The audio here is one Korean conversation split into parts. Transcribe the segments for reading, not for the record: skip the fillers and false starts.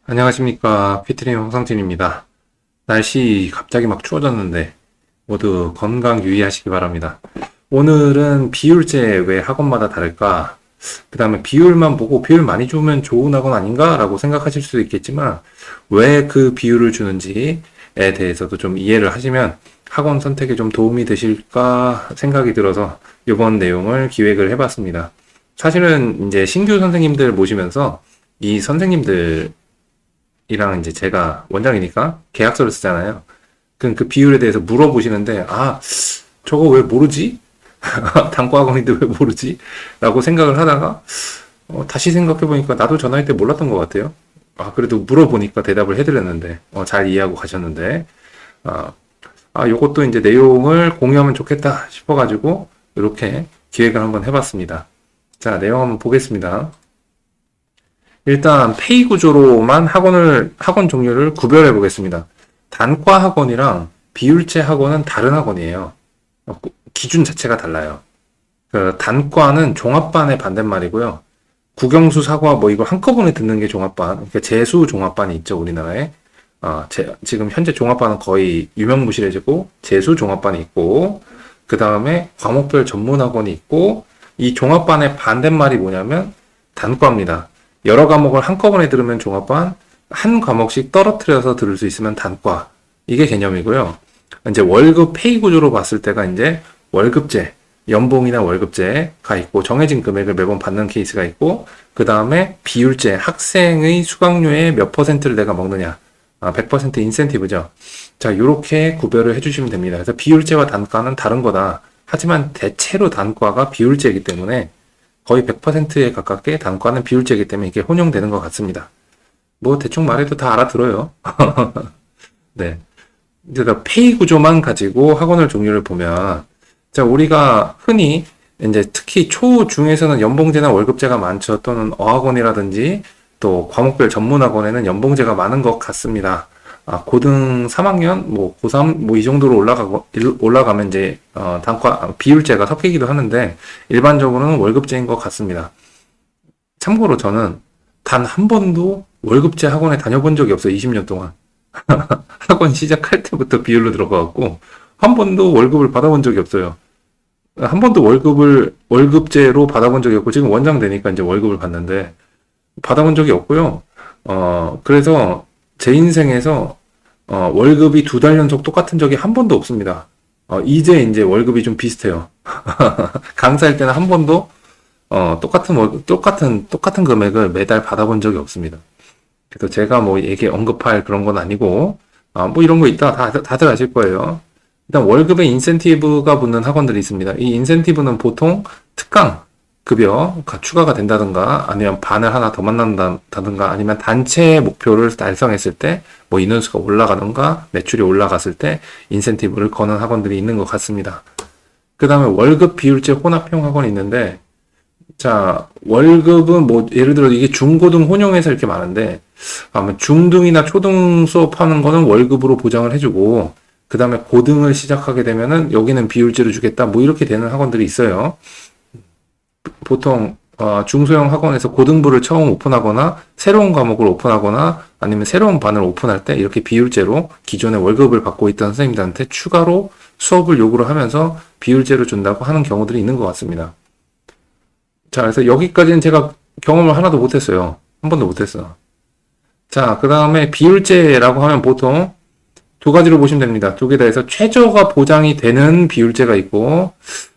안녕하십니까. 피트님 홍상진입니다. 날씨 갑자기 막 추워졌는데 모두 건강 유의하시기 바랍니다. 오늘은 비율제 왜 학원마다 다를까? 그 다음에 비율만 보고 비율 많이 주면 좋은 학원 아닌가? 라고 생각하실 수도 있겠지만 왜 그 비율을 주는지에 대해서도 좀 이해를 하시면 학원 선택에 좀 도움이 되실까 생각이 들어서 이번 내용을 기획을 해봤습니다. 사실은 이제 신규 선생님들 모시면서 이 선생님들 이랑 이제 제가 원장이니까 계약서를 쓰잖아요. 그럼 그 비율에 대해서 물어보시는데, 아, 저거 왜 모르지? 단과학원인데 왜 모르지? 라고 생각을 하다가, 다시 생각해보니까 나도 저 나이 때 몰랐던 것 같아요. 아, 그래도 물어보니까 대답을 해드렸는데, 잘 이해하고 가셨는데, 아, 요것도 이제 내용을 공유하면 좋겠다 싶어가지고, 이렇게 기획을 한번 해봤습니다. 자, 내용 한번 보겠습니다. 일단 페이 구조로만 학원 종류를 구별해 보겠습니다. 단과 학원이랑 비율제 학원은 다른 학원이에요. 기준 자체가 달라요. 그 단과는 종합반의 반대말이고요. 국영수, 사과 뭐 이거 한꺼번에 듣는 게 종합반. 그러니까 재수 종합반이 있죠, 우리나라에. 지금 현재 종합반은 거의 유명무실해지고 재수 종합반이 있고 그 다음에 과목별 전문 학원이 있고 이 종합반의 반대말이 뭐냐면 단과입니다. 여러 과목을 한꺼번에 들으면 종합반, 한 과목씩 떨어뜨려서 들을 수 있으면 단과. 이게 개념이고요. 이제 월급 페이 구조로 봤을 때가 이제 월급제, 연봉이나 월급제가 있고 정해진 금액을 매번 받는 케이스가 있고 그 다음에 비율제, 학생의 수강료의 몇 퍼센트를 내가 먹느냐. 100% 인센티브죠. 자, 이렇게 구별을 해주시면 됩니다. 그래서 비율제와 단과는 다른 거다. 하지만 대체로 단과가 비율제이기 때문에 거의 100%에 가깝게 단과는 비율제이기 때문에 이게 혼용되는 것 같습니다. 뭐 대충 말해도 다 알아들어요. 네. 이제 페이 구조만 가지고 학원을 종류를 보면, 자, 우리가 흔히 이제 특히 초, 중에서는 연봉제나 월급제가 많죠. 또는 어학원이라든지 또 과목별 전문학원에는 연봉제가 많은 것 같습니다. 고등 3학년, 뭐 고3, 뭐 이 정도로 올라가면 이제 단과 비율제가 섞이기도 하는데 일반적으로는 월급제인 것 같습니다. 참고로 저는 단 한 번도 월급제 학원에 다녀본 적이 없어요. 20년 동안. 학원 시작할 때부터 비율로 들어가갖고 한 번도 월급을 받아본 적이 없어요. 한 번도 월급제로 받아본 적이 없고 지금 원장 되니까 이제 월급을 받는데 받아본 적이 없고요. 그래서 제 인생에서 월급이 2달 연속 똑같은 적이 한 번도 없습니다. 이제 월급이 좀 비슷해요. 강사일 때는 한 번도 똑같은 금액을 매달 받아본 적이 없습니다. 그래서 제가 뭐 얘기 언급할 그런 건 아니고 뭐 이런 거 있다 다들 아실 거예요. 일단 월급에 인센티브가 붙는 학원들이 있습니다. 이 인센티브는 보통 특강 급여가 추가가 된다든가 아니면 반을 하나 더 만난다든가 아니면 단체 목표를 달성했을 때 뭐 인원수가 올라가든가 매출이 올라갔을 때 인센티브를 거는 학원들이 있는 것 같습니다. 그 다음에 월급 비율제 혼합형 학원이 있는데 자 월급은 뭐 예를 들어 이게 중고등 혼용해서 이렇게 많은데 아마 중등이나 초등 수업하는 거는 월급으로 보장을 해주고 그 다음에 고등을 시작하게 되면은 여기는 비율제로 주겠다 뭐 이렇게 되는 학원들이 있어요. 보통 중소형 학원에서 고등부를 처음 오픈하거나 새로운 과목을 오픈하거나 아니면 새로운 반을 오픈할 때 이렇게 비율제로 기존에 월급을 받고 있던 선생님들한테 추가로 수업을 요구를 하면서 비율제로 준다고 하는 경우들이 있는 것 같습니다. 자, 그래서 여기까지는 제가 경험을 하나도 못했어요. 한 번도 못했어. 자, 그 다음에 비율제라고 하면 보통 두 가지로 보시면 됩니다. 두 개 다 해서 최저가 보장이 되는 비율제가 있고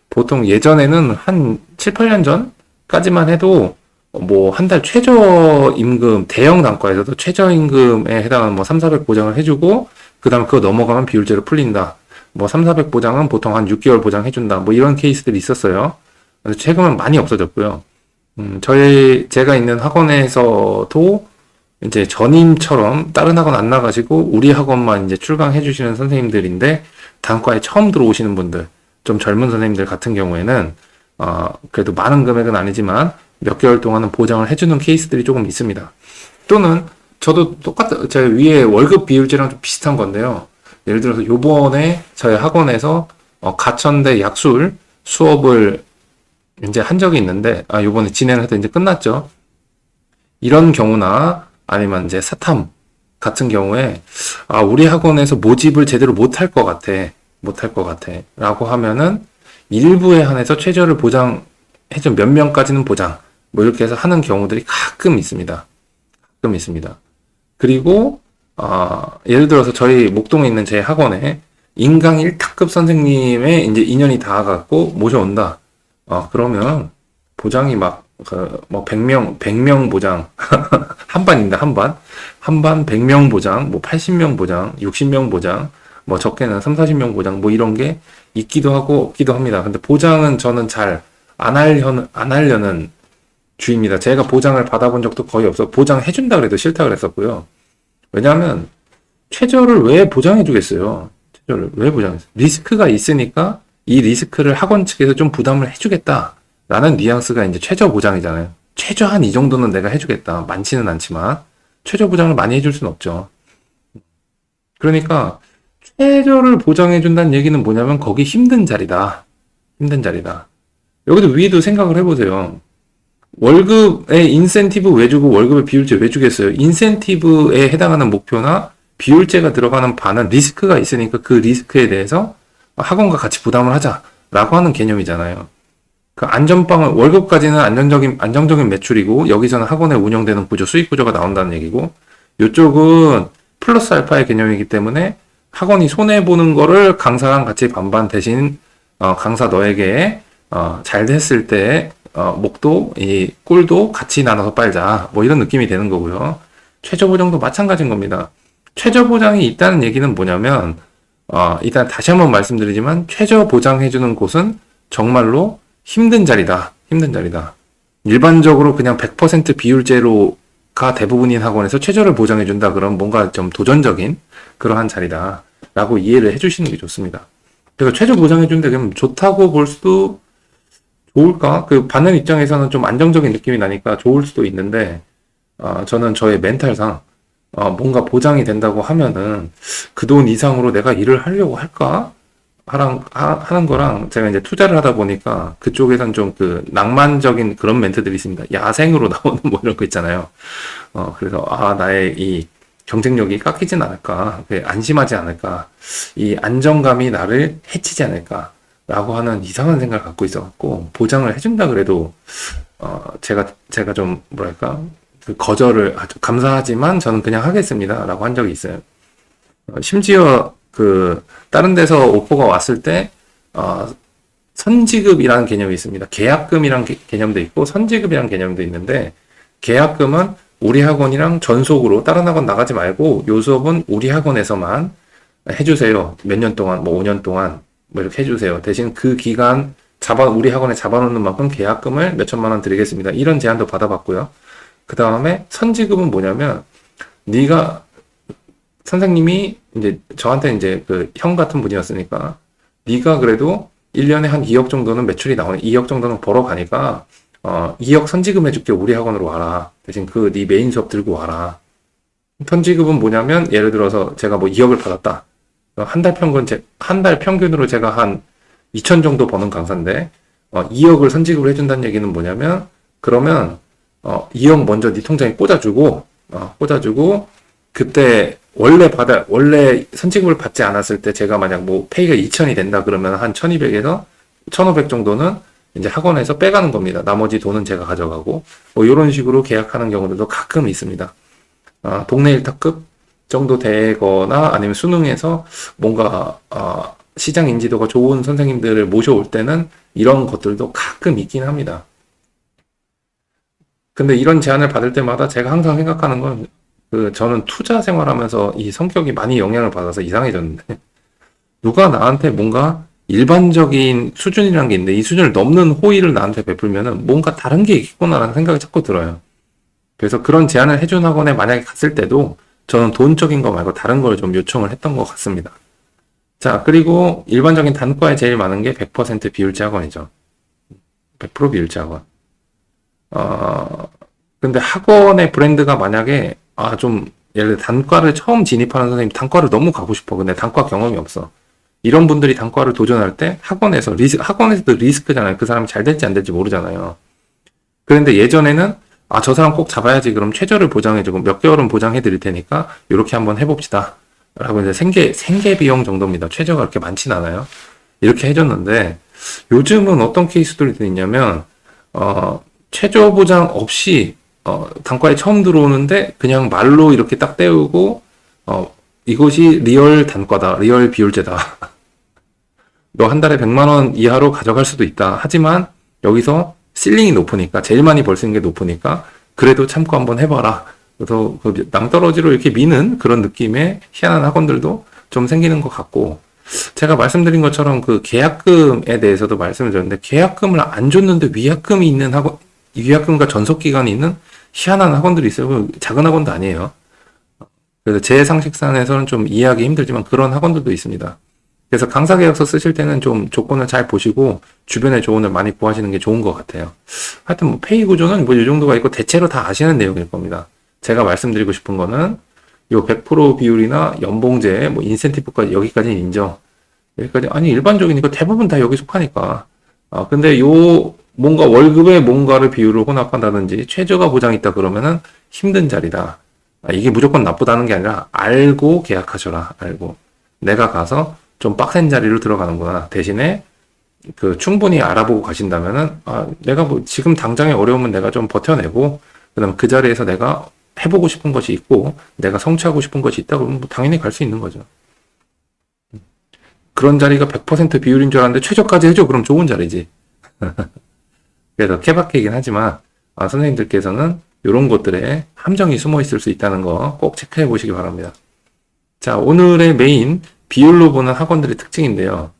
보통 예전에는 한 7, 8년 전까지만 해도 뭐 한 달 최저임금 대형 단과에서도 최저임금에 해당하는 뭐 3, 400 보장을 해주고 그 다음 그거 넘어가면 비율제로 풀린다. 뭐 3, 400 보장은 보통 한 6개월 보장해준다. 뭐 이런 케이스들이 있었어요. 그래서 최근은 많이 없어졌고요. 제가 있는 학원에서도 이제 전임처럼 다른 학원 안 나가시고 우리 학원만 이제 출강해 주시는 선생님들인데 단과에 처음 들어오시는 분들 좀 젊은 선생님들 같은 경우에는 그래도 많은 금액은 아니지만 몇 개월 동안은 보장을 해주는 케이스들이 조금 있습니다. 또는 저도 제 위에 월급 비율제랑 좀 비슷한 건데요. 예를 들어서 요번에 저희 학원에서 가천대 약술 수업을 이제 한 적이 있는데 요번에 진행을 해도 이제 끝났죠. 이런 경우나 아니면 이제 사탐 같은 경우에, 아, 우리 학원에서 모집을 제대로 못할 것 같아. 못할 것 같아. 라고 하면은, 일부에 한해서 최저를 보장해준 몇 명까지는 보장. 뭐 이렇게 해서 하는 경우들이 가끔 있습니다. 가끔 있습니다. 그리고, 예를 들어서 저희 목동에 있는 제 학원에 인강 1타급 선생님의 이제 인연이 닿아갖고 모셔온다. 그러면 보장이 막, 뭐 100명 보장. 한 반입니다, 한 반. 한 반 100명 보장, 뭐 80명 보장, 60명 보장, 뭐 적게는 3, 40명 보장, 뭐 이런 게 있기도 하고 없기도 합니다. 근데 보장은 저는 잘 안 하려는 주의입니다. 제가 보장을 받아본 적도 거의 없어. 보장해준다 그래도 싫다 그랬었고요. 왜냐하면 최저를 왜 보장해주겠어요? 최저를 왜 보장했어요? 리스크가 있으니까 이 리스크를 학원 측에서 좀 부담을 해주겠다라는 뉘앙스가 이제 최저 보장이잖아요. 최저한 이 정도는 내가 해주겠다. 많지는 않지만 최저 보장을 많이 해줄 수는 없죠. 그러니까 최저를 보장해준다는 얘기는 뭐냐면 거기 힘든 자리다. 힘든 자리다. 여기도 위에도 생각을 해보세요. 월급에 인센티브 왜 주고 월급의 비율제 왜 주겠어요? 인센티브에 해당하는 목표나 비율제가 들어가는 반은 리스크가 있으니까 그 리스크에 대해서 학원과 같이 부담을 하자라고 하는 개념이잖아요. 그 안전빵을 월급까지는 안정적인 매출이고 여기서는 학원에 운영되는 구조, 수익 구조가 나온다는 얘기고 이쪽은 플러스 알파의 개념이기 때문에 학원이 손해 보는 거를 강사랑 같이 반반 대신 강사 너에게 잘 됐을 때 목도 이 꿀도 같이 나눠서 빨자 뭐 이런 느낌이 되는 거고요. 최저 보장도 마찬가지인 겁니다. 최저 보장이 있다는 얘기는 뭐냐면 일단 다시 한번 말씀드리지만 최저 보장해주는 곳은 정말로 힘든 자리다. 힘든 자리다. 일반적으로 그냥 100% 비율제로가 대부분인 학원에서 최저를 보장해준다. 그럼 뭔가 좀 도전적인 그러한 자리다. 라고 이해를 해주시는 게 좋습니다. 그래서 최저 보장해준다. 그러면 좋다고 볼 수도 좋을까? 그 받는 입장에서는 좀 안정적인 느낌이 나니까 좋을 수도 있는데, 저는 저의 멘탈상, 뭔가 보장이 된다고 하면은 그 돈 이상으로 내가 일을 하려고 할까? 하는 거랑 제가 이제 투자를 하다 보니까 그쪽에선 좀 그 낭만적인 그런 멘트들이 있습니다. 야생으로 나오는 뭐 이런 거 있잖아요. 그래서 나의 이 경쟁력이 깎이진 않을까, 안심하지 않을까, 이 안정감이 나를 해치지 않을까, 라고 하는 이상한 생각을 갖고 있어갖고 보장을 해준다 그래도 제가 좀 뭐랄까 그 거절을 아주 감사하지만 저는 그냥 하겠습니다 라고 한 적이 있어요. 심지어 그 다른 데서 오퍼가 왔을 때 선지급이라는 개념이 있습니다. 계약금이라는 개념도 있고 선지급이라는 개념도 있는데 계약금은 우리 학원이랑 전속으로 다른 학원 나가지 말고 요 수업은 우리 학원에서만 해주세요. 몇 년 동안 뭐 5년 동안 뭐 이렇게 해주세요. 대신 그 기간 우리 학원에 잡아놓는 만큼 계약금을 몇 천만 원 드리겠습니다. 이런 제안도 받아봤고요. 그 다음에 선지급은 뭐냐면 네가 선생님이 이제 저한테 이제 그 형 같은 분이었으니까 네가 그래도 1년에 한 2억 정도는 매출이 나오네. 2억 정도는 벌어가니까 2억 선지급 해줄게. 우리 학원으로 와라. 대신 그 네 메인 수업 들고 와라. 선지급은 뭐냐면 예를 들어서 제가 뭐 2억을 받았다. 한 달 평균으로 제가 한 2천 정도 버는 강사인데 2억을 선지급을 해준다는 얘기는 뭐냐면 그러면 2억 먼저 네 통장에 꽂아주고 그때 원래 선지급을 받지 않았을 때 제가 만약 뭐 페이가 2천이 된다 그러면 한 1200에서 1500 정도는 이제 학원에서 빼가는 겁니다. 나머지 돈은 제가 가져가고 뭐 이런 식으로 계약하는 경우들도 가끔 있습니다. 동네 1타급 정도 되거나 아니면 수능에서 뭔가 시장 인지도가 좋은 선생님들을 모셔올 때는 이런 것들도 가끔 있긴 합니다. 근데 이런 제안을 받을 때마다 제가 항상 생각하는 건 저는 투자 생활하면서 이 성격이 많이 영향을 받아서 이상해졌는데 누가 나한테 뭔가 일반적인 수준이라는 게 있는데 이 수준을 넘는 호의를 나한테 베풀면은 뭔가 다른 게 있겠구나라는 생각이 자꾸 들어요. 그래서 그런 제안을 해준 학원에 만약에 갔을 때도 저는 돈적인 거 말고 다른 걸 좀 요청을 했던 것 같습니다. 자, 그리고 일반적인 단과에 제일 많은 게 100% 비율제 학원이죠. 100% 비율제 학원. 근데 학원의 브랜드가 만약에 좀 예를 들어 단과를 처음 진입하는 선생님 단과를 너무 가고 싶어. 근데 단과 경험이 없어. 이런 분들이 단과를 도전할 때 학원에서도 리스크잖아요. 그 사람이 잘 될지 안 될지 모르잖아요. 그런데 예전에는 아, 저 사람 꼭 잡아야지. 그럼 최저를 보장해주고 몇 개월은 보장해 드릴 테니까 이렇게 한번 해봅시다. 라고 이제 생계 비용 정도입니다. 최저가 그렇게 많진 않아요. 이렇게 해줬는데 요즘은 어떤 케이스들이 있냐면 최저 보장 없이 단과에 처음 들어오는데 그냥 말로 이렇게 딱 떼우고 이것이 리얼 단과다, 리얼 비율제다. 너 한 달에 100만 원 이하로 가져갈 수도 있다. 하지만 여기서 실링이 높으니까 제일 많이 벌 수 있는 게 높으니까 그래도 참고 한번 해봐라. 그래서 그 낭떠러지로 이렇게 미는 그런 느낌의 희한한 학원들도 좀 생기는 것 같고, 제가 말씀드린 것처럼 그 계약금에 대해서도 말씀을 드렸는데 계약금을 안 줬는데 위약금이 있는 학원, 위약금과 전속 기간이 있는 희한한 학원들이 있어요. 작은 학원도 아니에요. 그래서 제 상식선에서는 좀 이해하기 힘들지만 그런 학원들도 있습니다. 그래서 강사 계약서 쓰실 때는 좀 조건을 잘 보시고 주변에 조언을 많이 구하시는 게 좋은 것 같아요. 하여튼 뭐 페이 구조는 뭐 이 정도가 있고 대체로 다 아시는 내용일 겁니다. 제가 말씀드리고 싶은 거는 요 100% 비율이나 연봉제, 뭐 인센티브까지 여기까지는 인정. 여기까지 아니 일반적인 이거 대부분 다 여기 속하니까. 근데 요 뭔가 월급에 뭔가를 비율을 혼합한다든지 최저가 보장 있다 그러면은 힘든 자리다. 이게 무조건 나쁘다는 게 아니라 알고 계약하셔라. 알고 내가 가서 좀 빡센 자리로 들어가는구나. 대신에 그 충분히 알아보고 가신다면은 내가 뭐 지금 당장의 어려움은 내가 좀 버텨내고 그다음 그 자리에서 내가 해보고 싶은 것이 있고 내가 성취하고 싶은 것이 있다 그러면 뭐 당연히 갈 수 있는 거죠. 그런 자리가 100% 비율인 줄 알았는데 최저까지 해줘. 그럼 좋은 자리지. 그래서 케바케이긴 하지만 선생님들께서는 이런 것들에 함정이 숨어 있을 수 있다는 거 꼭 체크해 보시기 바랍니다. 자, 오늘의 메인 비율로 보는 학원들의 특징인데요.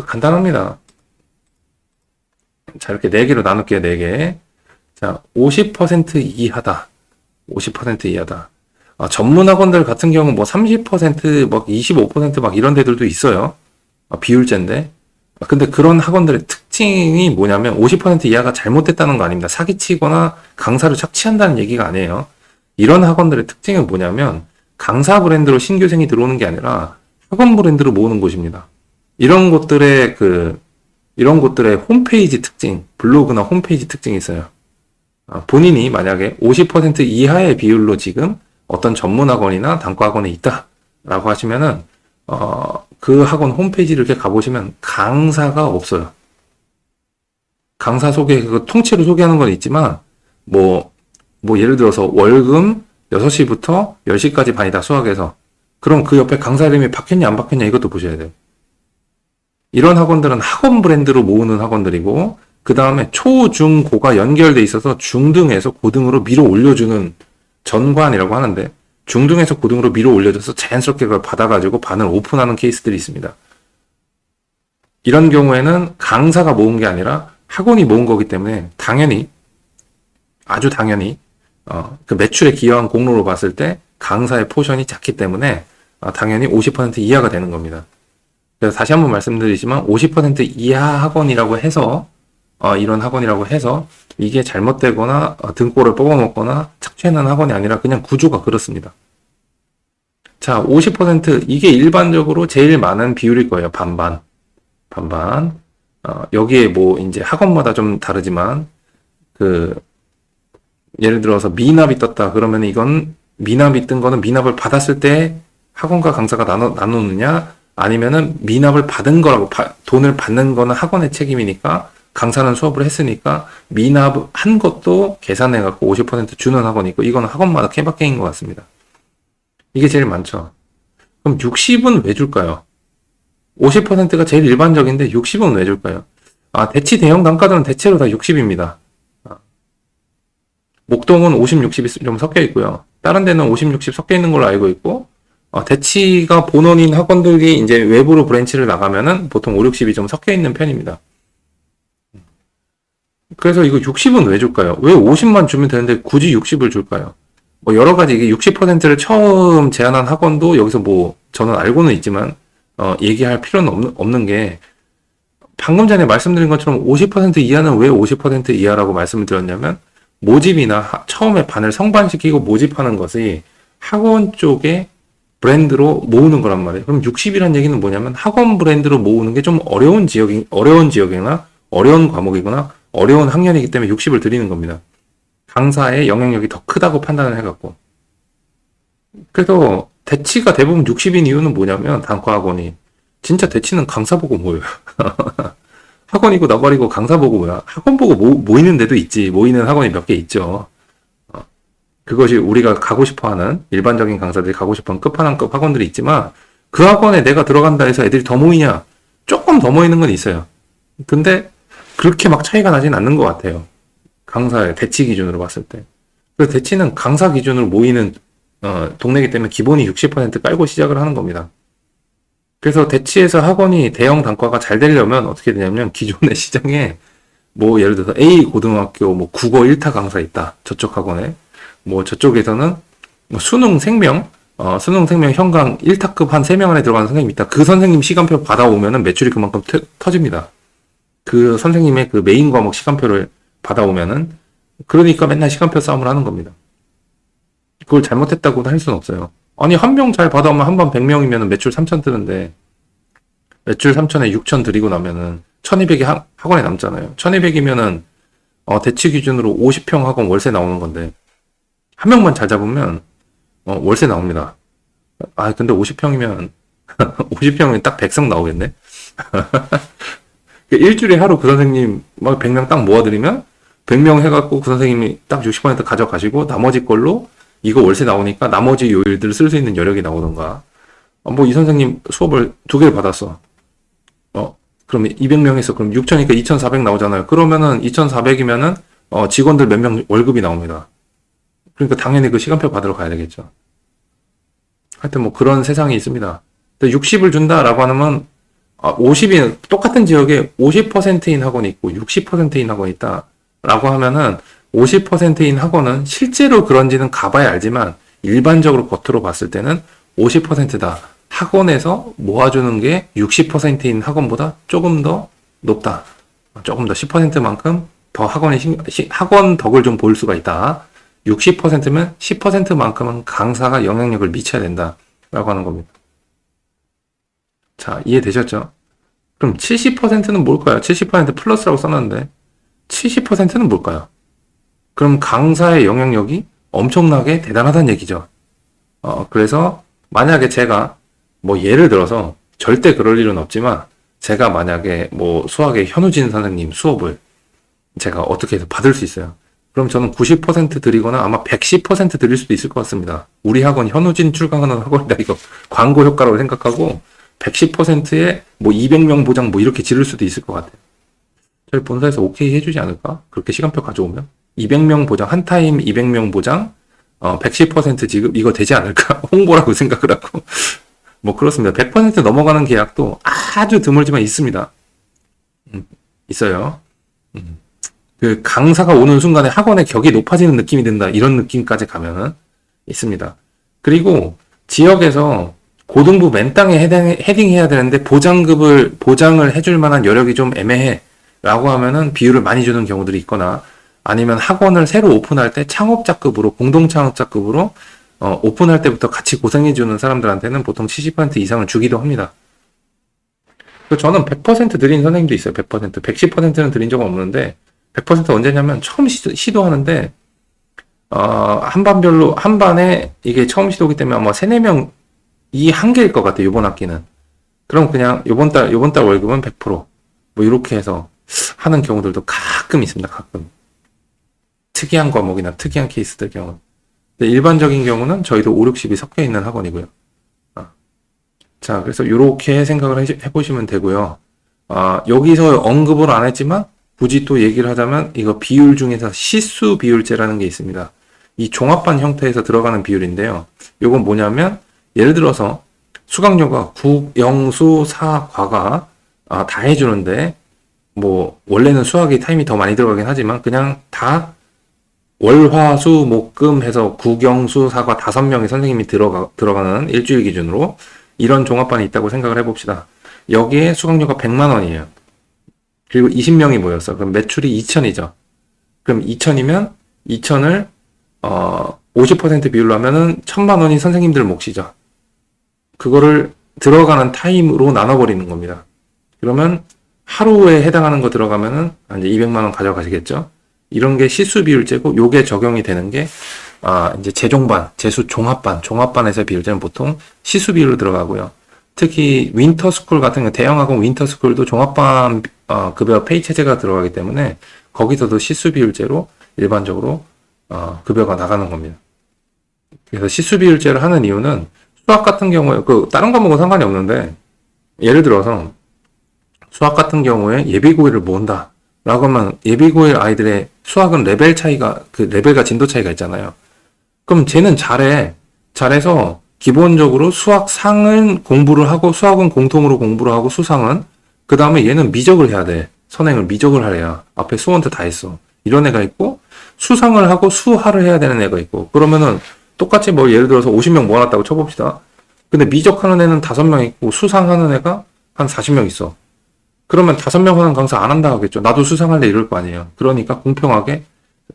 간단합니다. 자, 이렇게 4개로 나눌게요. 4개. 자, 50% 이하다. 50% 이하다. 전문 학원들 같은 경우 뭐 30%, 막 25% 이런 데들도 있어요. 비율제인데. 근데 그런 학원들의 특징이 뭐냐면 50% 이하가 잘못됐다는 거 아닙니다. 사기치거나 강사를 착취한다는 얘기가 아니에요. 이런 학원들의 특징은 뭐냐면 강사 브랜드로 신규생이 들어오는 게 아니라 학원 브랜드로 모으는 곳입니다. 이런 곳들의 홈페이지 특징, 블로그나 홈페이지 특징이 있어요. 본인이 만약에 50% 이하의 비율로 지금 어떤 전문 학원이나 단과 학원에 있다라고 하시면은 그 학원 홈페이지를 이렇게 가보시면 강사가 없어요. 강사 소개, 그 통째로 소개하는 건 있지만, 뭐 예를 들어서 월금 6시부터 10시까지 반이다 수학에서. 그럼 그 옆에 강사 이름이 박혔냐 안 박혔냐 이것도 보셔야 돼요. 이런 학원들은 학원 브랜드로 모으는 학원들이고, 그 다음에 초, 중, 고가 연결돼 있어서 중등에서 고등으로 밀어 올려주는 전관이라고 하는데, 중등에서 고등으로 밀어 올려줘서 자연스럽게 그걸 받아가지고 반을 오픈하는 케이스들이 있습니다. 이런 경우에는 강사가 모은 게 아니라 학원이 모은 거기 때문에 당연히, 아주 당연히, 그 매출에 기여한 공로로 봤을 때 강사의 포션이 작기 때문에 당연히 50% 이하가 되는 겁니다. 그래서 다시 한번 말씀드리지만 50% 이하 학원이라고 해서 이런 학원이라고 해서 이게 잘못되거나 등골을 뽑아먹거나 착취하는 학원이 아니라 그냥 구조가 그렇습니다. 자, 50% 이게 일반적으로 제일 많은 비율일 거예요. 반반. 여기에 뭐 이제 학원마다 좀 다르지만 예를 들어서 미납이 떴다 그러면 이건 미납이 뜬 거는 미납을 받았을 때 학원과 강사가 나누느냐 아니면은 미납을 받은 거라고 돈을 받는 거는 학원의 책임이니까 강사는 수업을 했으니까 미납 한 것도 계산해 갖고 50% 주는 학원이 있고 이거는 학원마다 케바케인 것 같습니다. 이게 제일 많죠. 그럼 60은 왜 줄까요? 50%가 제일 일반적인데 60은 왜 줄까요? 대치 대형 단가들은 대체로 다 60입니다. 목동은 50, 60이 좀 섞여 있고요. 다른 데는 50, 60 섞여 있는 걸로 알고 있고, 대치가 본원인 학원들이 이제 외부로 브랜치를 나가면은 보통 5, 60이 좀 섞여 있는 편입니다. 그래서 이거 60은 왜 줄까요? 왜 50만 주면 되는데 굳이 60을 줄까요? 뭐 여러 가지 이게 60%를 처음 제안한 학원도 여기서 뭐 저는 알고는 있지만 얘기할 필요는 없는 게 방금 전에 말씀드린 것처럼 50% 이하는 왜 50% 이하라고 말씀을 드렸냐면 모집이나 처음에 반을 성반시키고 모집하는 것이 학원 쪽에 브랜드로 모으는 거란 말이에요. 그럼 60이란 얘기는 뭐냐면 학원 브랜드로 모으는 게 좀 어려운 지역이나 어려운 과목이거나 어려운 학년이기 때문에 60을 드리는 겁니다. 강사의 영향력이 더 크다고 판단을 해갖고. 그래서 대치가 대부분 60인 이유는 뭐냐면 단과학원이 진짜 대치는 강사 보고 모여요. 학원이고 나발이고 강사 보고 뭐야. 학원 보고 모이는 데도 있지. 모이는 학원이 몇 개 있죠. 그것이 우리가 가고 싶어하는 일반적인 강사들이 가고 싶어하는 끝판왕급 학원들이 있지만 그 학원에 내가 들어간다 해서 애들이 더 모이냐? 조금 더 모이는 건 있어요. 근데 그렇게 막 차이가 나진 않는 것 같아요. 강사의 대치 기준으로 봤을 때. 그래서 대치는 강사 기준으로 모이는 동네이기 때문에 기본이 60% 깔고 시작을 하는 겁니다. 그래서 대치에서 학원이 대형 단과가 잘 되려면 어떻게 되냐면 기존의 시장에 뭐 예를 들어서 A 고등학교 뭐 국어 1타 강사 있다. 저쪽 학원에. 뭐 저쪽에서는 뭐 수능 생명 현강 1타급 한 3명 안에 들어가는 선생님이 있다. 그 선생님 시간표 받아오면은 매출이 그만큼 터집니다. 그 선생님의 그 메인 과목 시간표를 받아오면은 그러니까 맨날 시간표 싸움을 하는 겁니다. 그걸 잘못했다고는 할 수는 없어요. 아니 한 명 잘 받아오면 한 번 100명이면 매출 3천 뜨는데 매출 3천에 6천 드리고 나면은 1200이 학원에 남잖아요. 1200이면은 대치 기준으로 50평 학원 월세 나오는 건데 한 명만 잘 잡으면 월세 나옵니다. 아 근데 50평이면 50평이면 딱 100석 나오겠네. 일주일에 하루 그 선생님 막 100명 딱 모아드리면 100명 해갖고 그 선생님이 딱 60% 가져가시고 나머지 걸로 이거 월세 나오니까 나머지 요일들 쓸 수 있는 여력이 나오던가. 뭐 이 선생님 수업을 2개를 받았어. 그러면 200명에서 그럼 6천이니까 2,400 나오잖아요. 그러면은 2,400이면은 직원들 몇 명 월급이 나옵니다. 그러니까 당연히 그 시간표 받으러 가야 되겠죠. 하여튼 뭐 그런 세상이 있습니다. 60을 준다라고 하면 50인 똑같은 지역에 50%인 학원이 있고 60%인 학원이 있다라고 하면은 50%인 학원은 실제로 그런지는 가봐야 알지만 일반적으로 겉으로 봤을 때는 50%다. 학원에서 모아주는 게 60%인 학원보다 조금 더 높다. 조금 더 10%만큼 더 학원 덕을 좀 볼 수가 있다. 60%면 10%만큼은 강사가 영향력을 미쳐야 된다라고 하는 겁니다. 자, 이해되셨죠? 그럼 70%는 뭘까요? 70% 플러스라고 써놨는데 70%는 뭘까요? 그럼 강사의 영향력이 엄청나게 대단하다는 얘기죠. 그래서 만약에 제가 뭐 예를 들어서 절대 그럴 일은 없지만 제가 만약에 뭐 수학의 현우진 선생님 수업을 제가 어떻게 해서 받을 수 있어요. 그럼 저는 90% 드리거나 아마 110% 드릴 수도 있을 것 같습니다. 우리 학원 현우진 출강하는 학원이다 이거 광고 효과라고 생각하고 110%에 뭐 200명 보장 뭐 이렇게 지를 수도 있을 것 같아요. 저희 본사에서 오케이 해주지 않을까? 그렇게 시간표 가져오면 200명 보장 한 타임 200명 보장 110% 지급 이거 되지 않을까? 홍보라고 생각을 하고 뭐 그렇습니다. 100% 넘어가는 계약도 아주 드물지만 있습니다. 있어요. 그 강사가 오는 순간에 학원의 격이 높아지는 느낌이 든다. 이런 느낌까지 가면은 있습니다. 그리고 지역에서 고등부 맨 땅에 헤딩해야 되는데 보장을 해줄 만한 여력이 좀 애매해. 라고 하면은 비율을 많이 주는 경우들이 있거나 아니면 학원을 새로 오픈할 때 창업자급으로, 공동창업자급으로 오픈할 때부터 같이 고생해주는 사람들한테는 보통 70% 이상을 주기도 합니다. 저는 100% 드린 선생님도 있어요. 100%. 110%는 드린 적은 없는데 100% 언제냐면 처음 시도하는데 한 반에 이게 처음 시도기 때문에 아마 3, 4명 이 한계일 것 같아요. 요번 학기는. 그럼 그냥 요번 달 월급은 100%. 뭐 이렇게 해서 하는 경우들도 가끔 있습니다. 가끔. 특이한 과목이나 특이한 케이스들 경우. 일반적인 경우는 저희도 5, 60이 섞여 있는 학원이고요. 자, 그래서 이렇게 생각을 해보시면 되고요. 여기서 언급을 안 했지만 굳이 또 얘기를 하자면 이거 비율 중에서 시수 비율제라는 게 있습니다. 이 종합반 형태에서 들어가는 비율인데요. 이건 뭐냐면 예를 들어서 수강료가 국, 영, 수, 사, 과가 다 해주는데 뭐 원래는 수학이 타임이 더 많이 들어가긴 하지만 그냥 다 월, 화, 수, 목, 금 해서 국, 영, 수, 사과 5명의 선생님이 들어가는 일주일 기준으로 이런 종합반이 있다고 생각을 해봅시다. 여기에 수강료가 100만 원이에요. 그리고 20명이 모였어. 그럼 매출이 2천이죠. 그럼 2천이면 2천을 50% 비율로 하면은 1,000만 원이 선생님들 몫이죠. 그거를 들어가는 타임으로 나눠버리는 겁니다. 그러면 하루에 해당하는 거 들어가면은 이제 200만 원 가져가시겠죠. 이런 게 시수 비율제고, 요게 적용이 되는 게, 이제 재종반, 재수 종합반, 종합반에서 비율제는 보통 시수 비율로 들어가고요. 특히 윈터스쿨 같은 거, 대형학원 윈터스쿨도 종합반 급여 페이 체제가 들어가기 때문에 거기서도 시수 비율제로 일반적으로 급여가 나가는 겁니다. 그래서 시수 비율제를 하는 이유는 수학 같은 경우에 다른 과목은 상관이 없는데, 예를 들어서 수학 같은 경우에 예비고일을 모은다 라고 하면 예비고일 아이들의 수학은 레벨 차이가, 그 레벨과 진도 차이가 있잖아요. 그럼 쟤는 잘해서 기본적으로 수학 상은 공부를 하고, 수학은 공통으로 공부를 하고, 수상은 그 다음에 얘는 미적을 해야 돼. 선행을 미적을 하래야 앞에 수원트 다 했어. 이런 애가 있고, 수상을 하고 수하를 해야 되는 애가 있고, 그러면은 똑같이 뭐 예를 들어서 50명 모아놨다고 쳐봅시다. 근데 미적하는 애는 5명 있고 수상하는 애가 한 40명 있어. 그러면 5명 하는 강사 안 한다 하겠죠. 나도 수상할래 이럴 거 아니에요. 그러니까 공평하게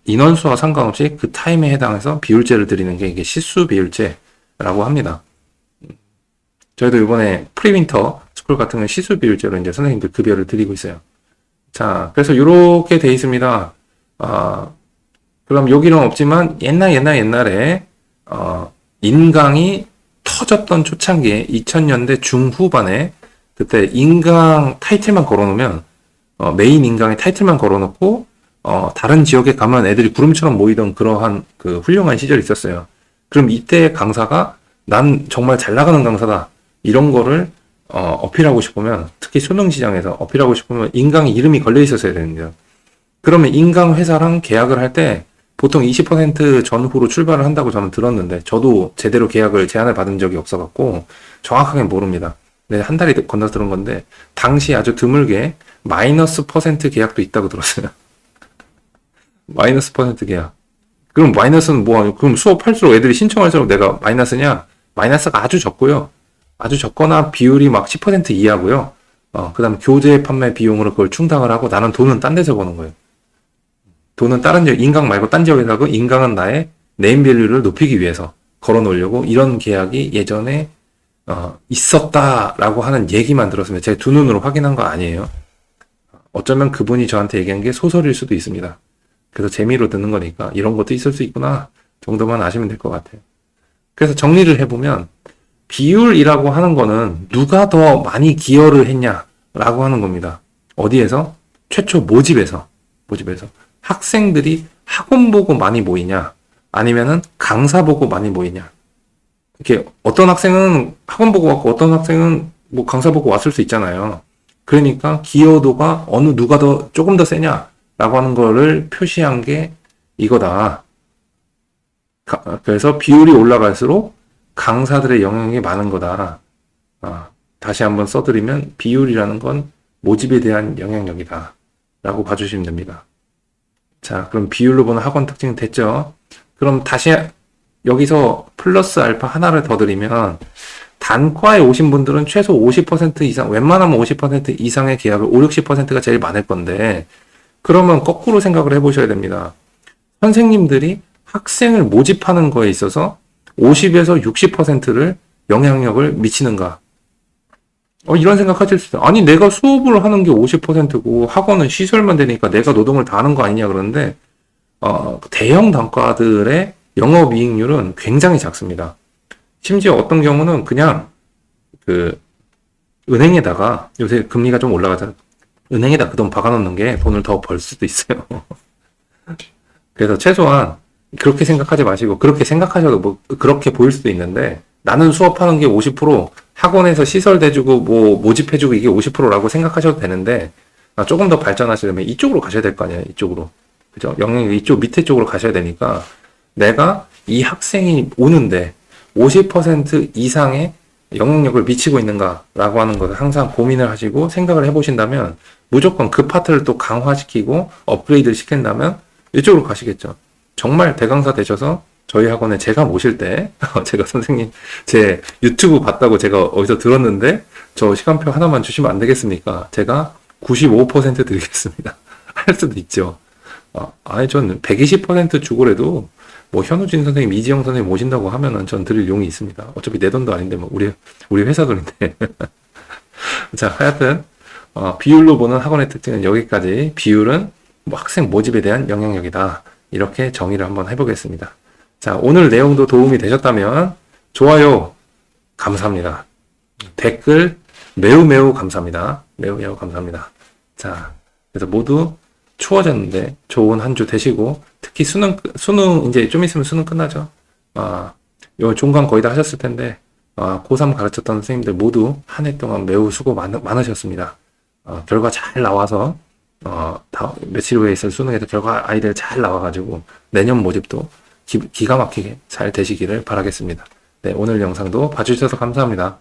인원수와 상관없이 그 타임에 해당해서 비율제를 드리는 게 이게 시수 비율제라고 합니다. 저희도 이번에 프리윈터 스쿨 같은 건 시수 비율제로 이제 선생님들 급여를 드리고 있어요. 자, 그래서 이렇게 돼 있습니다. 그럼 여기는 없지만 옛날에 인강이 터졌던 초창기에 2000년대 중후반에 그때 인강 타이틀만 걸어놓으면 메인 인강의 타이틀만 걸어놓고 다른 지역에 가면 애들이 구름처럼 모이던 그러한 그 훌륭한 시절이 있었어요. 그럼 이때 강사가 난 정말 잘 나가는 강사다 이런 거를 어필하고 싶으면, 특히 수능 시장에서 어필하고 싶으면 인강에 이름이 걸려 있었어야 됩니다. 그러면 인강 회사랑 계약을 할 때 보통 20% 전후로 출발을 한다고 저는 들었는데, 저도 제대로 제안을 받은 적이 없어갖고 정확하게 모릅니다. 네, 한 달이 건너서 들은 건데, 당시 아주 드물게 마이너스 퍼센트 계약도 있다고 들었어요. 마이너스 퍼센트 계약. 그럼 마이너스는 뭐, 그럼 수업할수록 애들이 신청할수록 내가 마이너스냐? 마이너스가 아주 적고요. 아주 적거나 비율이 막 10% 이하고요. 그 다음 교재 판매 비용으로 그걸 충당을 하고 나는 돈은 딴 데서 버는 거예요. 돈은 다른 지역, 인강 말고 딴 지역에서 하고, 인강은 나의 네임밸류를 높이기 위해서 걸어 놓으려고, 이런 계약이 예전에 있었다라고 하는 얘기만 들었습니다. 제가 두 눈으로 확인한 거 아니에요. 어쩌면 그분이 저한테 얘기한 게 소설일 수도 있습니다. 그래서 재미로 듣는 거니까 이런 것도 있을 수 있구나 정도만 아시면 될 것 같아요. 그래서 정리를 해보면, 비율이라고 하는 거는 누가 더 많이 기여를 했냐라고 하는 겁니다. 어디에서? 최초 모집에서. 학생들이 학원 보고 많이 모이냐, 아니면은 강사 보고 많이 모이냐. 이렇게 어떤 학생은 학원 보고 왔고 어떤 학생은 뭐 강사 보고 왔을 수 있잖아요. 그러니까 기여도가 누가 조금 더 세냐라고 하는 거를 표시한 게 이거다. 그래서 비율이 올라갈수록 강사들의 영향이 많은 거다. 다시 한번 써드리면 비율이라는 건 모집에 대한 영향력이다 라고 봐주시면 됩니다. 자, 그럼 비율로 보는 학원 특징은 됐죠? 그럼 다시 여기서 플러스 알파 하나를 더 드리면, 단과에 오신 분들은 최소 50% 이상, 웬만하면 50% 이상의 계약을 50~60%가 제일 많을 건데, 그러면 거꾸로 생각을 해보셔야 됩니다. 선생님들이 학생을 모집하는 거에 있어서 50에서 60%를 영향력을 미치는가? 이런 생각하실 수 있어요. 아니, 내가 수업을 하는 게 50%고 학원은 시설만 되니까 내가 노동을 다 하는 거 아니냐 그러는데, 대형 단과들의 영업이익률은 굉장히 작습니다. 심지어 어떤 경우는 그냥 은행에다가, 요새 금리가 좀 올라가잖아요. 은행에다 그 돈 박아놓는 게 돈을 더 벌 수도 있어요. 그래서 최소한 그렇게 생각하지 마시고, 그렇게 생각하셔도 뭐 그렇게 보일 수도 있는데, 나는 수업하는 게 50%, 학원에서 시설 대주고 뭐 모집해주고 이게 50%라고 생각하셔도 되는데, 조금 더 발전하시려면 이쪽으로 가셔야 될 거 아니에요. 이쪽으로. 그죠? 영향력 이쪽 밑에 쪽으로 가셔야 되니까, 내가 이 학생이 오는데 50% 이상의 영향력을 미치고 있는가라고 하는 것을 항상 고민을 하시고 생각을 해보신다면, 무조건 그 파트를 또 강화시키고 업그레이드를 시킨다면 이쪽으로 가시겠죠. 정말 대강사 되셔서 저희 학원에 제가 모실 때, 제가 선생님 제 유튜브 봤다고 제가 어디서 들었는데 저 시간표 하나만 주시면 안 되겠습니까? 제가 95% 드리겠습니다. 할 수도 있죠. 아니, 전 120% 주고라도 뭐 현우진 선생님, 이지영 선생님 모신다고 하면은 전 드릴 용이 있습니다. 어차피 내 돈도 아닌데 뭐 우리 회사 돈인데. 자, 하여튼 비율로 보는 학원의 특징은 여기까지. 비율은 뭐 학생 모집에 대한 영향력이다. 이렇게 정의를 한번 해보겠습니다. 자, 오늘 내용도 도움이 되셨다면 좋아요 감사합니다. 댓글 매우 매우 감사합니다. 매우 매우 감사합니다. 자, 그래서 모두 추워졌는데 좋은 한 주 되시고, 특히 수능 이제 좀 있으면 수능 끝나죠. 요 종강 거의 다 하셨을 텐데, 고3 가르쳤던 선생님들 모두 한 해 동안 매우 수고 많으셨습니다. 결과 잘 나와서, 며칠 후에 있을 수능에도 결과 아이들 잘 나와가지고, 내년 모집도 기가 막히게 잘 되시기를 바라겠습니다. 네, 오늘 영상도 봐주셔서 감사합니다.